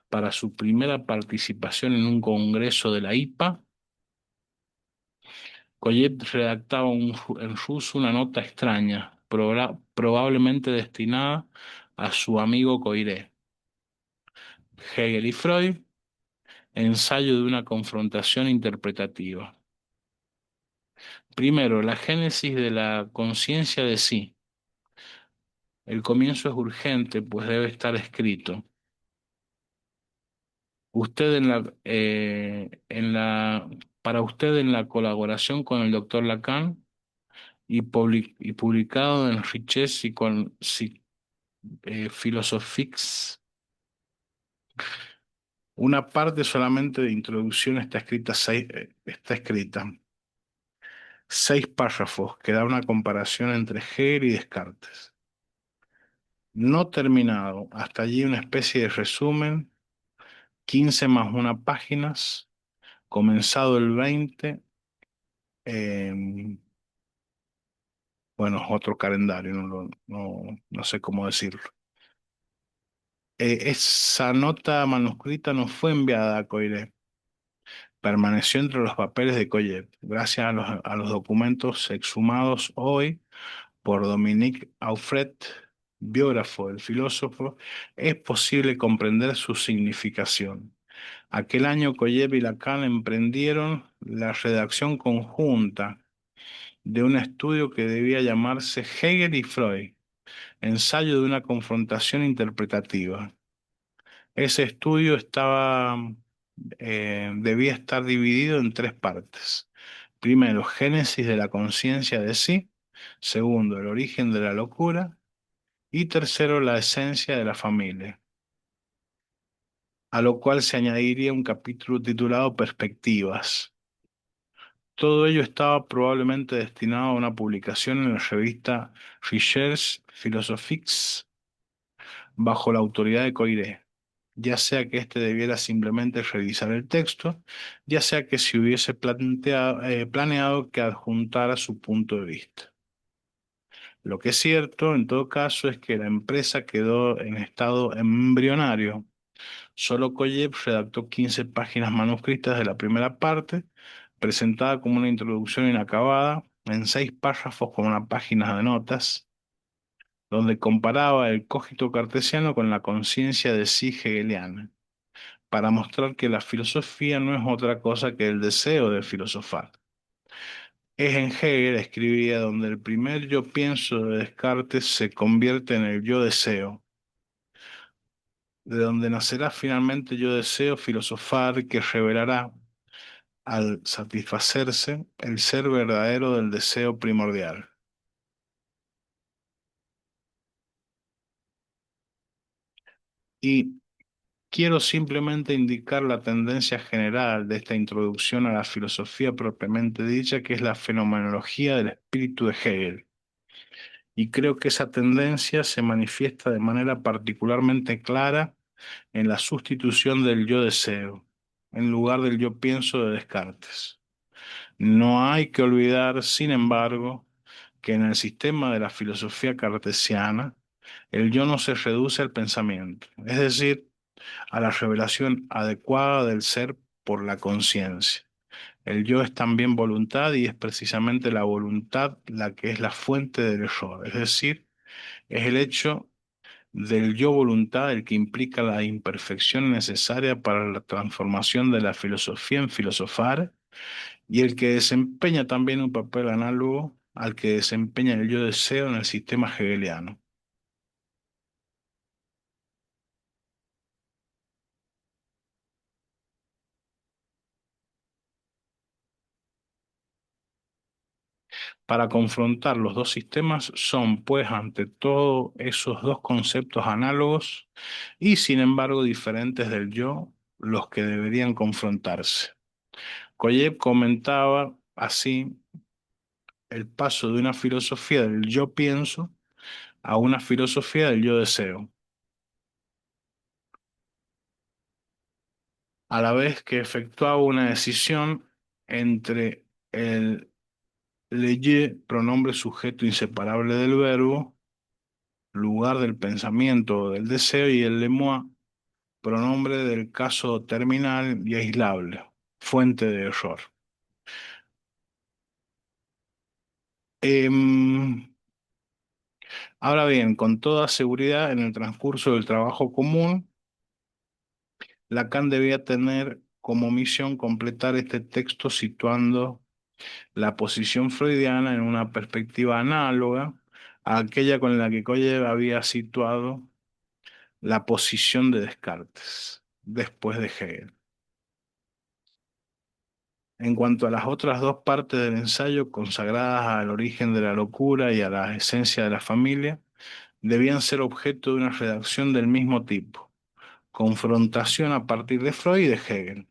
S1: para su primera participación en un congreso de la IPA, Collet redactaba en ruso una nota extraña, probablemente destinada a su amigo Coiré. Hegel y Freud, ensayo de una confrontación interpretativa. Primero, la génesis de la conciencia de sí. El comienzo es urgente, pues debe estar escrito. Usted para usted en la colaboración con el doctor Lacan y publicado en Riches y con Philosophics. Una parte solamente de introducción está escrita. 6 párrafos que da una comparación entre Hegel y Descartes. No terminado. Hasta allí una especie de resumen. 15 más 1 páginas. Comenzado el 20. eh, bueno, es otro calendario, no sé cómo decirlo. Esa nota manuscrita no fue enviada a Coiré. Permaneció entre los papeles de Collet. Gracias a los documentos exhumados hoy por Dominique Auffret, biógrafo del filósofo, es posible comprender su significación. Aquel año Collet y Lacan emprendieron la redacción conjunta de un estudio que debía llamarse Hegel y Freud, ensayo de una confrontación interpretativa. Ese estudio debía estar dividido en 3 partes. Primero, génesis de la conciencia de sí. Segundo, el origen de la locura. Y tercero, la esencia de la familia, a lo cual se añadiría un capítulo titulado Perspectivas. Todo ello estaba probablemente destinado a una publicación en la revista Recherches Philosophiques bajo la autoridad de Coiré, ya sea que éste debiera simplemente revisar el texto, ya sea que se hubiese planeado que adjuntara su punto de vista. Lo que es cierto, en todo caso, es que la empresa quedó en estado embrionario. Solo Koyev redactó 15 páginas manuscritas de la primera parte, presentada como una introducción inacabada, en 6 párrafos con una página de notas, donde comparaba el cogito cartesiano con la conciencia de sí hegeliana. para mostrar que la filosofía no es otra cosa que el deseo de filosofar. Es en Hegel, escribía, donde el primer yo pienso de Descartes se convierte en el yo deseo, de donde nacerá finalmente yo deseo filosofar que revelará, al satisfacerse, el ser verdadero del deseo primordial. Y quiero simplemente indicar la tendencia general de esta introducción a la filosofía propiamente dicha, que es la fenomenología del espíritu de Hegel. Y creo que esa tendencia se manifiesta de manera particularmente clara en la sustitución del yo deseo, en lugar del yo pienso de Descartes. No hay que olvidar, sin embargo, que en el sistema de la filosofía cartesiana, el yo no se reduce al pensamiento, es decir, a la revelación adecuada del ser por la conciencia. El yo es también voluntad y es precisamente la voluntad la que es la fuente del error, es decir, es el hecho del yo voluntad el que implica la imperfección necesaria para la transformación de la filosofía en filosofar y el que desempeña también un papel análogo al que desempeña el yo deseo en el sistema hegeliano. Para confrontar los dos sistemas son, pues, ante todo, esos dos conceptos análogos y, sin embargo, diferentes del yo, los que deberían confrontarse. Koyev comentaba así el paso de una filosofía del yo pienso a una filosofía del yo deseo, a la vez que efectuaba una decisión entre el le ye, pronombre sujeto inseparable del verbo, lugar del pensamiento o del deseo, y el le moi, pronombre del caso terminal y aislable, fuente de error. Em, Ahora bien, con toda seguridad, en el transcurso del trabajo común, Lacan debía tener como misión completar este texto situando la posición freudiana en una perspectiva análoga a aquella con la que Koyev había situado la posición de Descartes después de Hegel. En cuanto a las otras dos partes del ensayo consagradas al origen de la locura y a la esencia de la familia, debían ser objeto de una redacción del mismo tipo, confrontación a partir de Freud y de Hegel.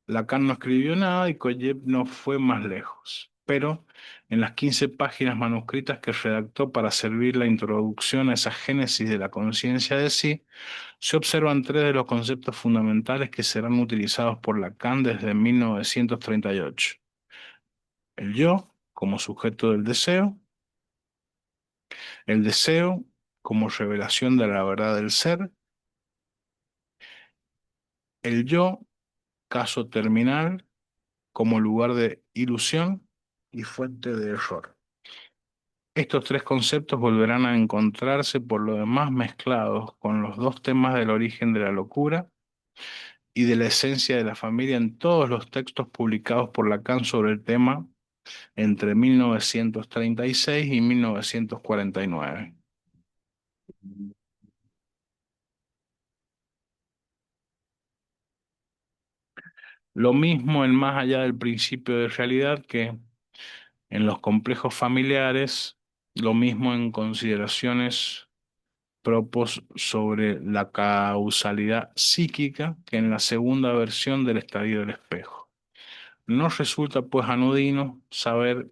S1: Lacan no escribió nada y Koyev no fue más lejos, pero en las 15 páginas manuscritas que redactó para servir la introducción a esa génesis de la conciencia de sí, se observan tres de los conceptos fundamentales que serán utilizados por Lacan desde 1938. El yo como sujeto del deseo, el deseo como revelación de la verdad del ser, el yo, caso terminal, como lugar de ilusión y fuente de error. Estos tres conceptos volverán a encontrarse por lo demás mezclados con los dos temas del origen de la locura y de la esencia de la familia en todos los textos publicados por Lacan sobre el tema entre 1936 y 1949. Lo mismo en Más allá del principio de realidad que en los complejos familiares, lo mismo en consideraciones propos sobre la causalidad psíquica que en la segunda versión del Estadio del Espejo. No resulta pues anodino saber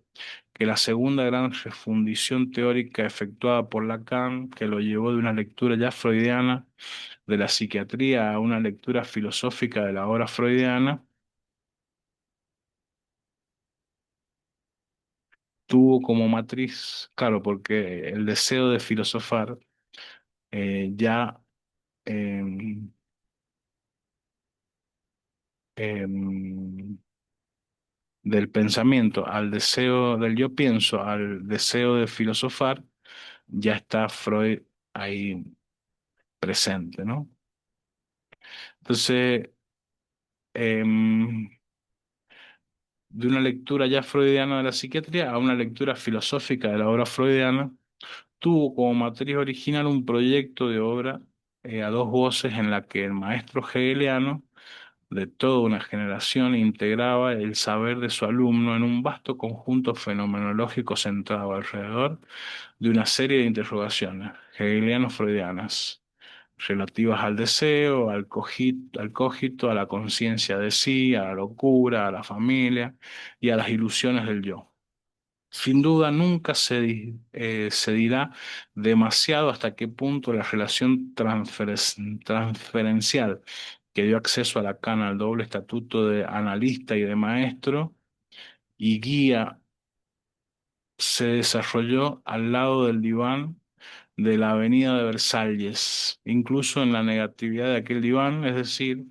S1: que la segunda gran refundición teórica efectuada por Lacan, que lo llevó de una lectura ya freudiana de la psiquiatría a una lectura filosófica de la obra freudiana, tuvo como matriz, claro, porque el deseo de filosofar ya em, em, del pensamiento al deseo del yo pienso, al deseo de filosofar, ya está Freud ahí presente, ¿no? Entonces, em, de una lectura ya freudiana de la psiquiatría a una lectura filosófica de la obra freudiana, tuvo como matriz original un proyecto de obra a dos voces en la que el maestro hegeliano de toda una generación integraba el saber de su alumno en un vasto conjunto fenomenológico centrado alrededor de una serie de interrogaciones hegeliano-freudianas relativas al deseo, al cogito, a la conciencia de sí, a la locura, a la familia y a las ilusiones del yo. Sin duda, nunca se dirá demasiado hasta qué punto la relación transferencial que dio acceso a Lacan al doble estatuto de analista y de maestro y guía se desarrolló al lado del diván de la avenida de Versalles, incluso en la negatividad de aquel diván, es decir,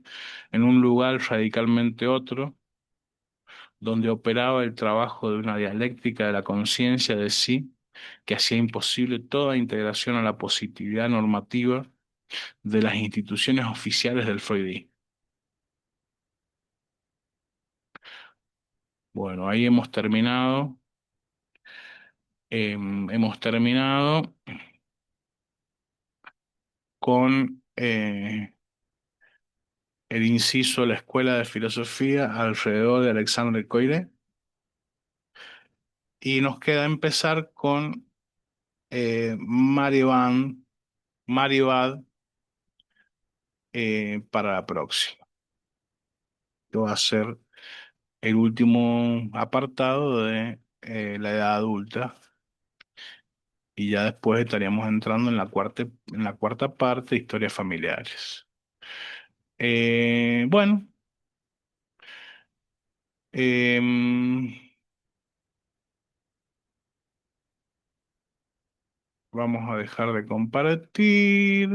S1: en un lugar radicalmente otro, donde operaba el trabajo de una dialéctica de la conciencia de sí, que hacía imposible toda integración a la positividad normativa de las instituciones oficiales del freudismo. Bueno, ahí hemos terminado con el inciso la Escuela de Filosofía alrededor de Alexandre Coiré y nos queda empezar con Maribad para la próxima. Que va a ser el último apartado de la edad adulta y ya después estaríamos entrando en la cuarta parte, historias familiares. Bueno, em, vamos a dejar de compartir.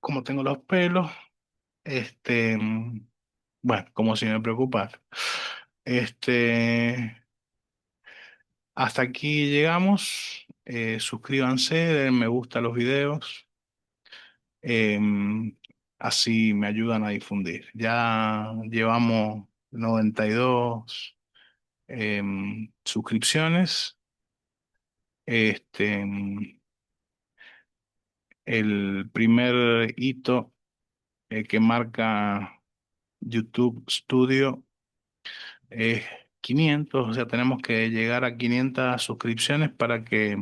S1: Como tengo los pelos, bueno, como si me preocupara. Este, hasta aquí llegamos. Suscríbanse, den me gusta a los videos. Em, Así me ayudan a difundir. Ya llevamos 92 suscripciones. El primer hito que marca YouTube Studio es 500, o sea, tenemos que llegar a 500 suscripciones para que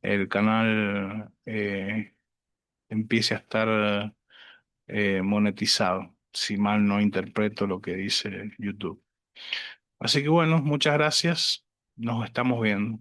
S1: el canal empiece a estar monetizado, si mal no interpreto lo que dice YouTube. Así que bueno, muchas gracias, nos estamos viendo.